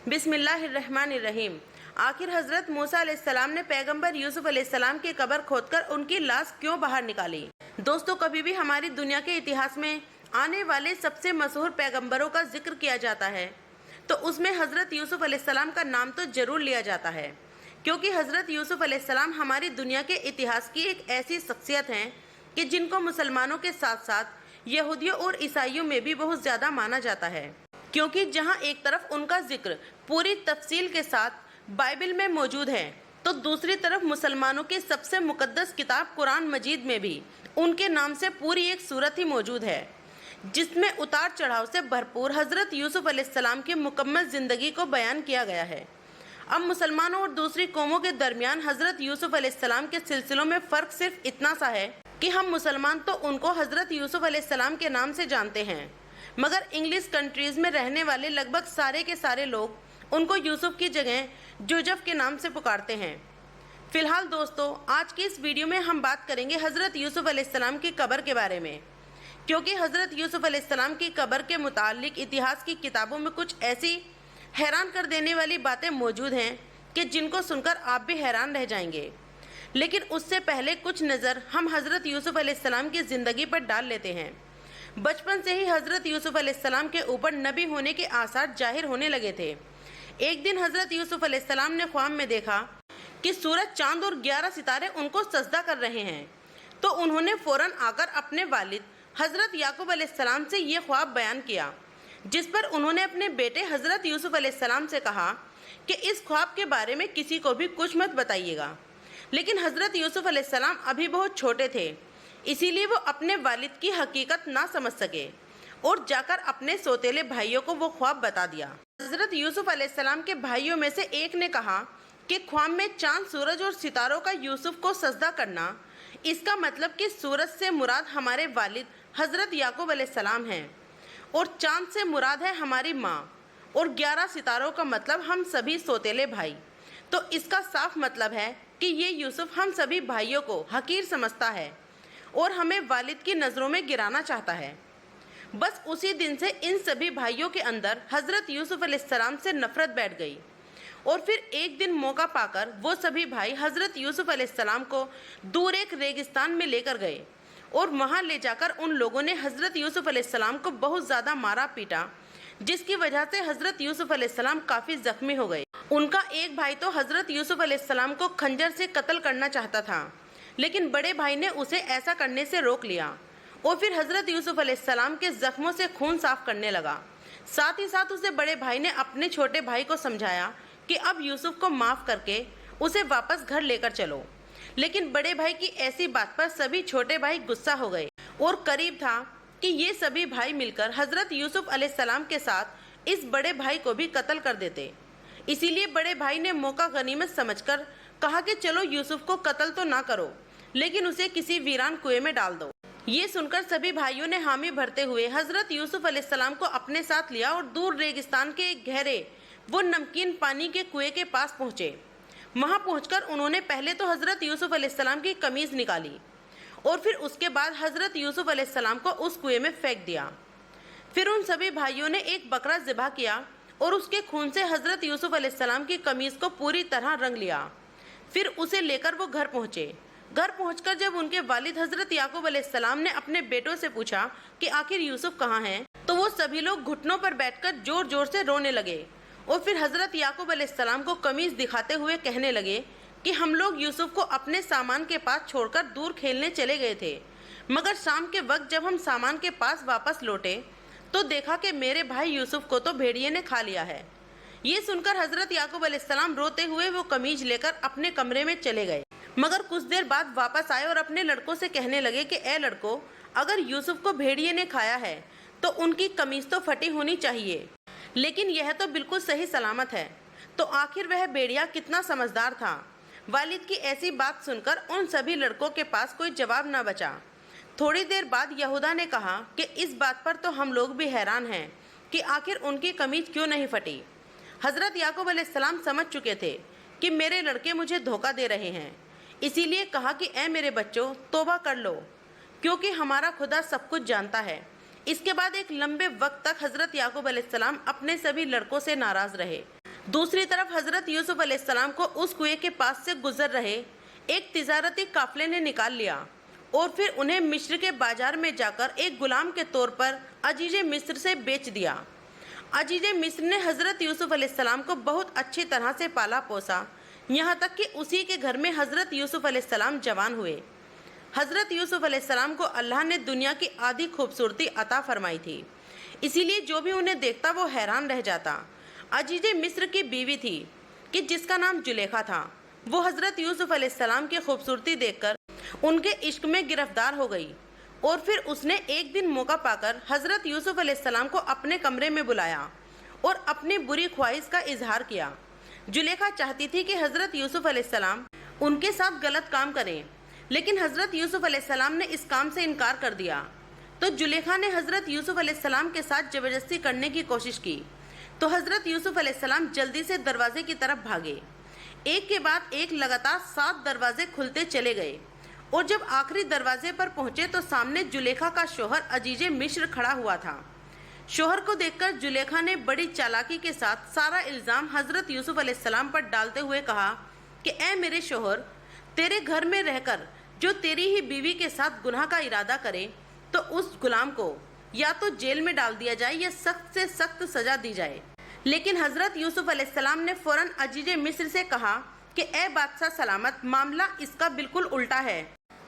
बिस्मिल्लाहिर्रहमानिर्रहीम। आखिर हजरत मूसा अलैहिस्सलाम ने पैगंबर यूसुफ अलैहिस्सलाम की कब्र खोदकर उनकी लाश क्यों बाहर निकाली? दोस्तों, कभी भी हमारी दुनिया के इतिहास में आने वाले सबसे मशहूर पैगंबरों का जिक्र किया जाता है तो उसमें हजरत यूसुफ अलैहिस्सलाम का नाम तो जरूर लिया जाता है, क्योंकि हजरत यूसुफ अलैहिस्सलाम हमारी दुनिया के इतिहास की एक ऐसी शख्सियत हैं कि जिनको मुसलमानों के साथ साथ यहूदियों और ईसाइयों में भी बहुत ज़्यादा माना जाता है, क्योंकि जहां एक तरफ उनका जिक्र पूरी तफसील के साथ बाइबल में मौजूद है तो दूसरी तरफ मुसलमानों की सबसे मुकद्दस किताब कुरान मजीद में भी उनके नाम से पूरी एक सूरत ही मौजूद है, जिसमें उतार चढ़ाव से भरपूर हजरत यूसुफ अलैहिस्सलाम की मुकम्मल ज़िंदगी को बयान किया गया है। अब मुसलमानों और दूसरी कौमों के दरमियान हजरत यूसुफ अलैहिस्सलाम के सिलसिलों में फ़र्क सिर्फ इतना सा है कि हम मुसलमान तो उनको हजरत यूसुफ अलैहिस्सलाम के नाम से जानते हैं, मगर इंग्लिश कंट्रीज़ में रहने वाले लगभग सारे के सारे लोग उनको यूसुफ की जगह जोजफ के नाम से पुकारते हैं। फिलहाल दोस्तों, आज की इस वीडियो में हम बात करेंगे हजरत यूसुफ अलैहिस्सलाम की कब्र के बारे में, क्योंकि हजरत यूसुफ अलैहिस्सलाम की कब्र के मुतालिक इतिहास की किताबों में कुछ ऐसी हैरान कर देने वाली बातें मौजूद हैं कि जिनको सुनकर आप भी हैरान रह जाएंगे। लेकिन उससे पहले कुछ नज़र हम हजरत यूसुफ अलैहिस्सलाम की ज़िंदगी पर डाल लेते हैं। बचपन से ही हजरत यूसुफ अलैहिस्सलाम के ऊपर नबी होने के आसार जाहिर होने लगे थे। एक दिन हजरत यूसुफ अलैहिस्सलाम ने ख्वाब में देखा कि सूरज, चांद और 11 सितारे उनको सजदा कर रहे हैं, तो उन्होंने फौरन आकर अपने वालिद हजरत याकूब अलैहिस्सलाम से ये ख्वाब बयान किया, जिस पर उन्होंने अपने बेटे हजरत यूसुफ अलैहिस्सलाम से कहा कि इस ख्वाब के बारे में किसी को भी कुछ मत बताइएगा। लेकिन हजरत यूसुफ अलैहिस्सलाम अभी बहुत छोटे थे, इसीलिए वो अपने वालिद की हकीकत ना समझ सके और जाकर अपने सौतेले भाइयों को वो ख्वाब बता दिया। हजरत यूसुफ अलैहिस्सलाम के भाइयों में से एक ने कहा कि ख्वाब में चांद, सूरज और सितारों का यूसुफ को सजदा करना, इसका मतलब कि सूरज से मुराद हमारे वालिद हजरत याकूब अलैहिस्सलाम हैं और चांद से मुराद है हमारी माँ और 11 सितारों का मतलब हम सभी सौतेले भाई। तो इसका साफ मतलब है कि ये यूसुफ हम सभी भाइयों को हकीर समझता है और हमें वालिद की नज़रों में गिराना चाहता है। बस उसी दिन से इन सभी भाइयों के अंदर हजरत यूसुफ अलैहिस्सलाम से नफरत बैठ गई और फिर एक दिन मौका पाकर वो सभी भाई हजरत यूसुफ अलैहिस्सलाम को दूर एक रेगिस्तान में लेकर गए और वहाँ ले जाकर उन लोगों ने हजरत यूसुफ अलैहिस्सलाम को बहुत ज़्यादा मारा पीटा, जिसकी वजह से हजरत यूसुफ अलैहिस्सलाम काफ़ी जख्मी हो गए। उनका एक भाई तो हजरत यूसुफ अलैहिस्सलाम को खंजर से कत्ल करना चाहता था, लेकिन बड़े भाई ने उसे ऐसा करने से रोक लिया और फिर हजरत यूसुफ अलैहिस्सलाम के जख्मों से खून साफ करने लगा। साथ ही साथ उसे बड़े भाई ने अपने छोटे भाई को समझाया कि अब यूसुफ को माफ़ करके उसे वापस घर लेकर चलो। लेकिन बड़े भाई की ऐसी बात पर सभी छोटे भाई गुस्सा हो गए और करीब था कि ये सभी भाई मिलकर हजरत यूसुफ अलैहिस्सलाम के साथ इस बड़े भाई को भी कत्ल कर देते। इसीलिए बड़े भाई ने मौका गनीमत समझकर कहा कि चलो यूसुफ को कत्ल तो ना करो, लेकिन उसे किसी वीरान कुएं में डाल दो। ये सुनकर सभी भाइयों ने हामी भरते हुए हजरत यूसुफ अलैहिस्सलाम को अपने साथ लिया और दूर रेगिस्तान के एक गहरे वो नमकीन पानी के कुएं के पास पहुँचे। वहाँ पहुँचकर उन्होंने पहले तो हजरत यूसुफ अलैहिस्सलाम की कमीज़ निकाली और फिर उसके बाद हजरत यूसुफ अलैहिस्सलाम को उस कुएं में फेंक दिया। फिर उन सभी भाइयों ने एक बकरा ज़िबा किया और उसके खून से हजरत यूसुफ अलैहिस्सलाम की कमीज़ को पूरी तरह रंग लिया। फिर उसे लेकर वो घर पहुँचे। घर पहुंचकर जब उनके वालिद हजरत याकूब अलैहिस्सलाम ने अपने बेटों से पूछा कि आखिर यूसुफ कहाँ हैं, तो वो सभी लोग घुटनों पर बैठकर जोर जोर से रोने लगे और फिर हजरत याकूब अलैहिस्सलाम को कमीज दिखाते हुए कहने लगे कि हम लोग यूसुफ को अपने सामान के पास छोड़कर दूर खेलने चले गए थे, मगर शाम के वक्त जब हम सामान के पास वापस लौटे तो देखा कि मेरे भाई यूसुफ को तो भेड़िए ने खा लिया है। ये सुनकर हजरत याकूब अलैहिस्सलाम रोते हुए वो कमीज लेकर अपने कमरे में चले गए, मगर कुछ देर बाद वापस आए और अपने लड़कों से कहने लगे कि ए लड़कों, अगर यूसुफ को भेड़िए ने खाया है तो उनकी कमीज तो फटी होनी चाहिए, लेकिन यह तो बिल्कुल सही सलामत है। तो आखिर वह भेड़िया कितना समझदार था। वालिद की ऐसी बात सुनकर उन सभी लड़कों के पास कोई जवाब न बचा। थोड़ी देर बाद यहूदा ने कहा कि इस बात पर तो हम लोग भी हैरान हैं कि आखिर उनकी कमीज क्यों नहीं फटी। हजरत याकूब अलैहिस्सलाम समझ चुके थे कि मेरे लड़के मुझे धोखा दे रहे हैं, इसीलिए कहा कि ए मेरे बच्चों, तौबा कर लो, क्योंकि हमारा खुदा सब कुछ जानता है। इसके बाद एक लंबे वक्त तक हजरत याकूब अलैहिस्सलाम अपने सभी लड़कों से नाराज रहे। दूसरी तरफ हजरत यूसुफ अलैहिस्सलाम को उस कुएं के पास से गुजर रहे एक तिजारती काफले ने निकाल लिया और फिर उन्हें मिस्र के बाजार में जाकर एक गुलाम के तौर पर अजीज मिस्र से बेच दिया। अजीज मिस्र ने हजरत यूसुफ अलैहिस्सलाम को बहुत अच्छी तरह से पाला पोसा, यहाँ तक कि उसी के घर में हजरत यूसुफ अलैहिस्सलाम जवान हुए। हजरत यूसुफ अलैहिस्सलाम को अल्लाह ने दुनिया की आधी खूबसूरती अता फरमाई थी, इसीलिए जो भी उन्हें देखता वो हैरान रह जाता। अजीज मिस्र की बीवी थी कि जिसका नाम जुलेखा था। वो हजरत यूसुफ अलैहिस्सलाम की खूबसूरती देखकर उनके इश्क में गिरफ्तार हो गई और फिर उसने एक दिन मौका पाकर हजरत यूसुफ अलैहिस्सलाम को अपने कमरे में बुलाया और अपनी बुरी ख्वाहिश का इजहार किया। जुलेखा चाहती थी कि हजरत यूसुफ अलैहिस्सलाम उनके साथ गलत काम करें, लेकिन हजरत यूसुफ अलैहिस्सलाम ने इस काम से इनकार कर दिया। तो जुलेखा ने हजरत यूसुफ अलैहिस्सलाम के साथ जबरदस्ती करने की कोशिश की, तो हजरत यूसुफ अलैहिस्सलाम जल्दी से दरवाजे की तरफ भागे। एक के बाद एक लगातार 7 दरवाजे खुलते चले गए और जब आखिरी दरवाजे पर पहुंचे तो सामने जुलेखा का शोहर अजीज मिस्र खड़ा हुआ था। शोहर को देखकर जुलेखा ने बड़ी चालाकी के साथ सारा इल्ज़ाम हजरत यूसुफ अलैहिस्सलाम पर डालते हुए कहा कि ए मेरे शोहर, तेरे घर में रहकर जो तेरी ही बीवी के साथ गुनाह का इरादा करे तो उस गुलाम को या तो जेल में डाल दिया जाए या सख्त से सख्त सजा दी जाए। लेकिन हजरत यूसुफ अलैहिस्सलाम ने फौरन अजीज मिस्र से कहा कि ए बादशाह सलामत, मामला इसका बिल्कुल उल्टा है,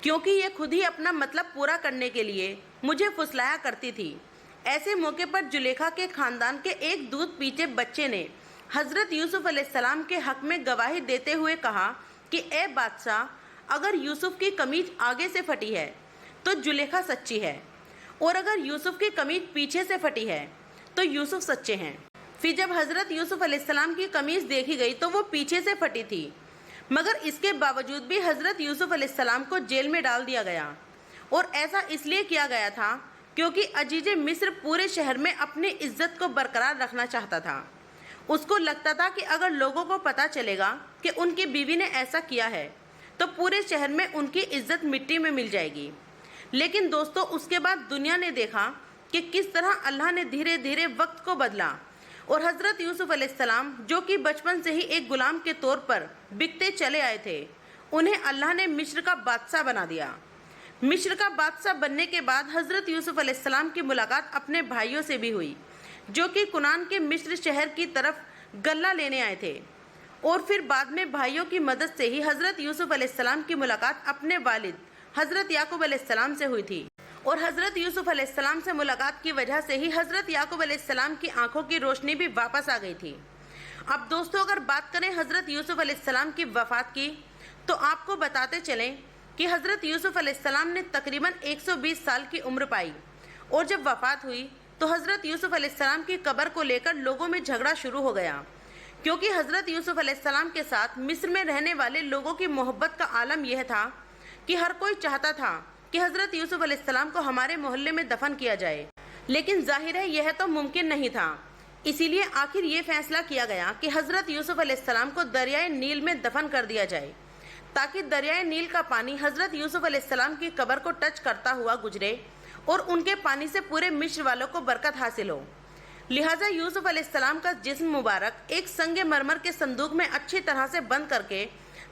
क्योंकि ये खुद ही अपना मतलब पूरा करने के लिए मुझे फुसलाया करती थी। ऐसे मौके पर जुलेखा के खानदान के एक दूध पीते बच्चे ने हजरत यूसुफ अलैहिस्सलाम के हक में गवाही देते हुए कहा कि ए बादशाह, अगर यूसुफ की कमीज आगे से फटी है तो जुलेखा सच्ची है, और अगर यूसुफ की कमीज पीछे से फटी है तो यूसुफ सच्चे हैं। फिर जब हजरत यूसुफ अलैहिस्सलाम की कमीज देखी गई तो वो पीछे से फटी थी, मगर इसके बावजूद भी हजरत यूसुफ अलैहिस्सलाम को जेल में डाल दिया गया। और ऐसा इसलिए किया गया था क्योंकि अजीज मिस्र पूरे शहर में अपनी इज्जत को बरकरार रखना चाहता था। उसको लगता था कि अगर लोगों को पता चलेगा कि उनकी बीवी ने ऐसा किया है तो पूरे शहर में उनकी इज्जत मिट्टी में मिल जाएगी। लेकिन दोस्तों, उसके बाद दुनिया ने देखा कि किस तरह अल्लाह ने धीरे धीरे वक्त को बदला और हजरत यूसुफ अलैहिस्सलाम, जो कि बचपन से ही एक गुलाम के तौर पर बिकते चले आए थे, उन्हें अल्लाह ने मिस्र का बादशाह बना दिया। मिस्र का बादशाह बनने के बाद हजरत यूसुफ अलैहिस्सलाम की मुलाकात अपने भाइयों से भी हुई, जो कि कुनान के मिस्र शहर की तरफ गल्ला लेने आए थे। और फिर बाद में भाइयों की मदद से ही हजरत यूसुफ अलैहिस्सलाम की मुलाकात अपने वालिद हजरत याकूब अलैहिस्सलाम से हुई थी। और हजरत यूसुफ अलैहिस्सलाम से मुलाकात की वजह से ही हजरत याकूब अलैहिस्सलाम की आंखों की रोशनी भी वापस आ गई थी। अब दोस्तों, अगर बात करें हजरत यूसुफ अलैहिस्सलाम की वफात की, तो आपको बताते चलें कि हजरत यूसुफ अलैहिस्सलाम ने तकरीबन 120 साल की उम्र पाई और जब वफात हुई तो हजरत यूसुफ अलैहिस्सलाम की कब्र को लेकर लोगों में झगड़ा शुरू हो गया, क्योंकि हजरत यूसुफ अलैहिस्सलाम के साथ मिस्र में रहने वाले लोगों की मोहब्बत का आलम यह था कि हर कोई चाहता था कि हजरत यूसुफ अलैहिस्सलाम को हमारे मोहल्ले में दफन किया जाए, लेकिन जाहिर है यह तो मुमकिन नहीं था। इसीलिए आखिर ये फैसला किया गया कि हजरत यूसुफ अलैहिस्सलाम को दरियाए नील में दफन कर दिया जाए, ताकि दरियाए नील का पानी हजरत यूसुफ अलैहिस्सलाम की कब्र को टच करता हुआ गुजरे और उनके पानी से पूरे मिस्र वालों को बरकत हासिल हो। लिहाजा यूसुफ अलैहिस्सलाम का जिस्म मुबारक एक संगे मरमर के संदूक में अच्छी तरह से बंद करके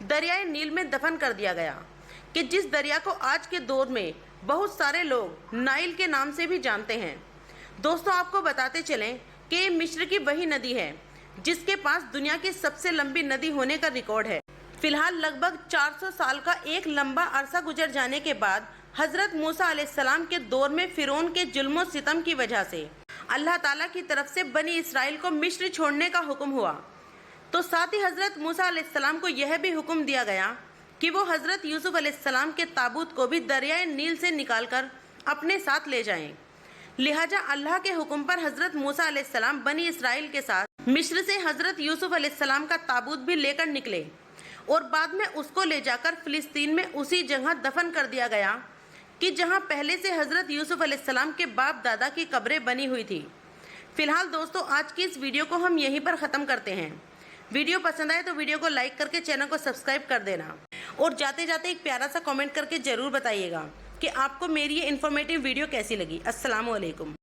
दरियाए नील में दफन कर दिया गया, कि जिस दरिया को आज के दौर में बहुत सारे लोग नाइल के नाम से भी जानते हैं। दोस्तों, आपको बताते चलें कि ये मिस्र की वही नदी है जिसके पास दुनिया की सबसे लंबी नदी होने का रिकॉर्ड है। फिलहाल लगभग 400 साल का एक लंबा अरसा गुजर जाने के बाद हजरत मूसा अलैहिस्सलाम के दौर में फिरौन के जुल्म और सितम की वजह से अल्लाह ताला की तरफ से बनी इसराइल को मिस्र छोड़ने का हुक्म हुआ, तो साथ ही हजरत मूसा अलैहिस्सलाम को यह भी हुक्म दिया गया कि वो हजरत यूसुफ अलैहिस्सलाम के ताबूत को भी दरियाए नील से निकालकर अपने साथ ले जाएं। लिहाजा अल्लाह के हुक्म पर हजरत मूसा अलैहिस्सलाम बनी इसराइल के साथ मिस्र से हजरत यूसुफ अलैहिस्सलाम का ताबूत भी लेकर निकले और बाद में उसको ले जाकर फिलिस्तीन में उसी जगह दफन कर दिया गया कि जहां पहले से हजरत यूसुफ अलैहिस्सलाम के बाप दादा की कब्रें बनी हुई थी। फिलहाल दोस्तों, आज की इस वीडियो को हम यहीं पर ख़त्म करते हैं। वीडियो पसंद आए तो वीडियो को लाइक करके चैनल को सब्सक्राइब कर देना और जाते जाते एक प्यारा सा कमेंट करके ज़रूर बताइएगा कि आपको मेरी ये इन्फॉर्मेटिव वीडियो कैसी लगी। अस्सलाम वालेकुम।